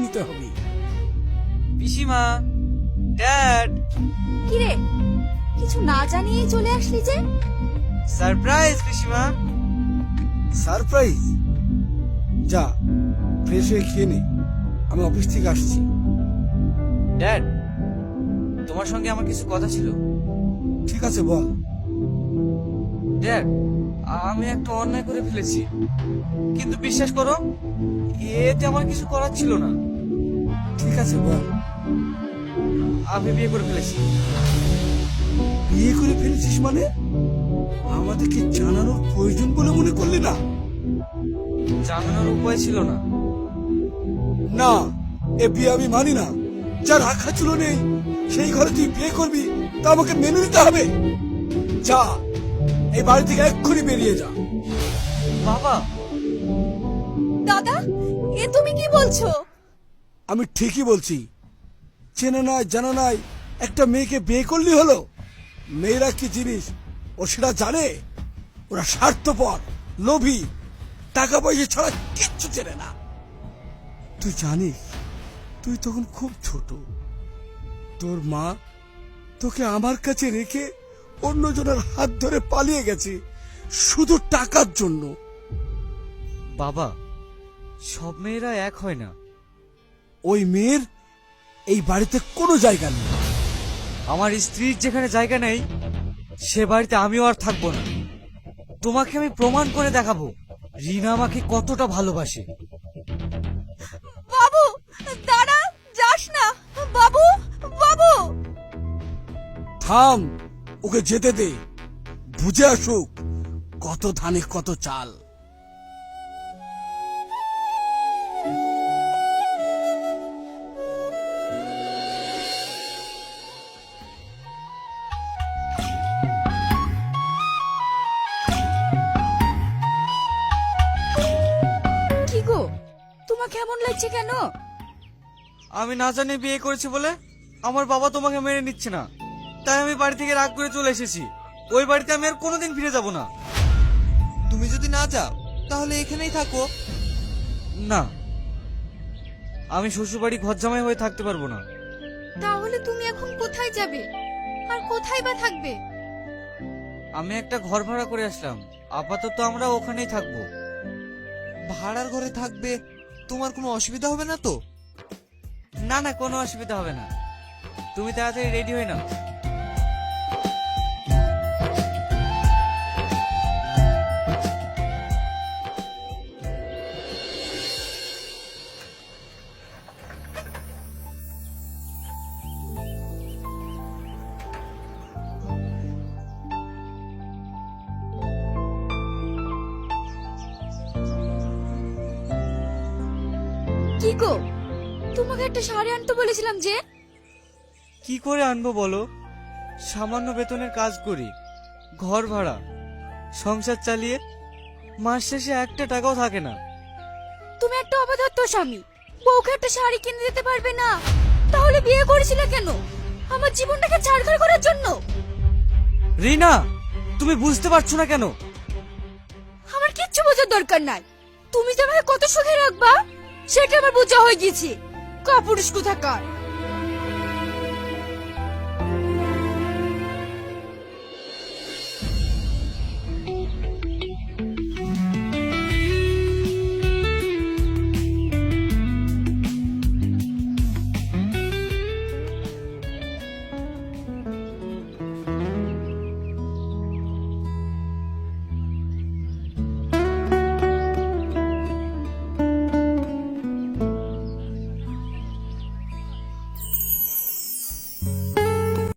নিতে হবে। পিসিমা, ড্যাড, কিরে, কিছু না জানিয়ে চলে আসলি যে? সারপ্রাইজ পিসিমা। সারপ্রাইজ? যা ফ্রেশ হয়ে খেয়ে নে, আমি অফিস থেকে আসছি। ড্যাড, তোমার সঙ্গে আমার কিছু কথা ছিল। ঠিক আছে বল। ড্যাড, আমি একটা অন্যায় করে ফেলেছি, কিন্তু বিশ্বাস করো এতে আমার কিছু করার ছিল না। ঠিক আছে বল। আমি বিয়ে করে ফেলেছি। বিয়ে করে ফেলেছিস মানে? আমাদেরকে জানানোর প্রয়োজন বলে মনে করলি না? জানানোর উপায় ছিল না। না, এ বিয়ে আমি মানি না। যার রাখা ছিল নেই সেই ঘরে তুই বিয়ে করবি, তা আমাকে মেনে নিতে হবে। যা, এই বাড়ি থেকে এক্ষুনি বেরিয়ে যা। বাবা, দাদা, এ তুমি কি বলছো? আমি ঠিকই বলছি। চেনা নাই জানা নাই একটা মেয়েকে বিয়ে করলি হলো? মেয়েরা কি জিনিস ও সেটা জানে? ওরা স্বার্থপর, লোভী, টাকা পয়সা ছাড়া কিচ্ছু চেনে না। তুই জানিস তুই তখন খুব ছোট, তোর মা তোকে আমার কাছে রেখে অন্যজনের হাত ধরে পালিয়ে গেছে শুধু টাকার জন্য। বাবা, সব মেয়েরা এক হয় না। ওই মেয়ের এই বাড়িতে কোনো জায়গা নেই। আমার স্ত্রীর যেখানে জায়গা নেই সে বাড়িতে আমিও আর থাকবো না। তোমাকে আমি প্রমাণ করে দেখাবো রিনা আমাকে কতটা ভালোবাসে। বাবু, দাঁড়া, যাস না। বাবু, বাবু। থাম, ওকে যেতে দে, বুঝে আসুক কত ধানে কত চাল। কি গো, তোমার কেমন লাগছে কেন? আমি না জানি বিয়ে করেছি বলে আমার বাবা তোমাকে মেনে নিচ্ছে না, তাই আমি বাড়ি থেকে রাগ করে চলে এসেছি। ওই বাড়িতে আমি আর কোনোদিন ফিরে যাব না। তুমি যদি না যাও তাহলে এখানেই থাকো। না, আমি শ্বশুর বাড়ি ঘর জামাই হয়ে থাকতে পারবো না। তাহলে তুমি এখন কোথায় যাবে আর কোথায় বা থাকবে? আমি একটা ঘর ভাড়া করে আসলাম, আপাতত আমরা ওখানেই থাকবো। ভাড়ার ঘরে থাকবে, তোমার কোনো অসুবিধা হবে না তো? না না, কোনো অসুবিধা হবে না। তুমি তাড়াতাড়ি রেডি হয়ে নাও। কি গো, তোমাকে একটা শাড়ি আনতে বলেছিলাম যে? কি করে আনবো বলো? সামান্য বেতনের কাজ করি, ঘর ভাড়া, সংসার চালিয়ে মাস শেষে একটা টাকাও থাকে না। তুমি একটা অপদার্থ স্বামী, বউকে একটা শাড়ি কিনে দিতে পারবে না? তাহলে বিয়ে করেছিলে কেন? আমার জীবনটাকে ছাড়খাড় করার জন্য? রিনা, তুমি বুঝতে পারছো না কেন? আমার কিচ্ছু বোঝার দরকার নাই। তুমি যে আমাকে কত সুখে রাখবা সেটা আমার বোঝা হয়ে গেছে। কাপুরুষ কোথাকার।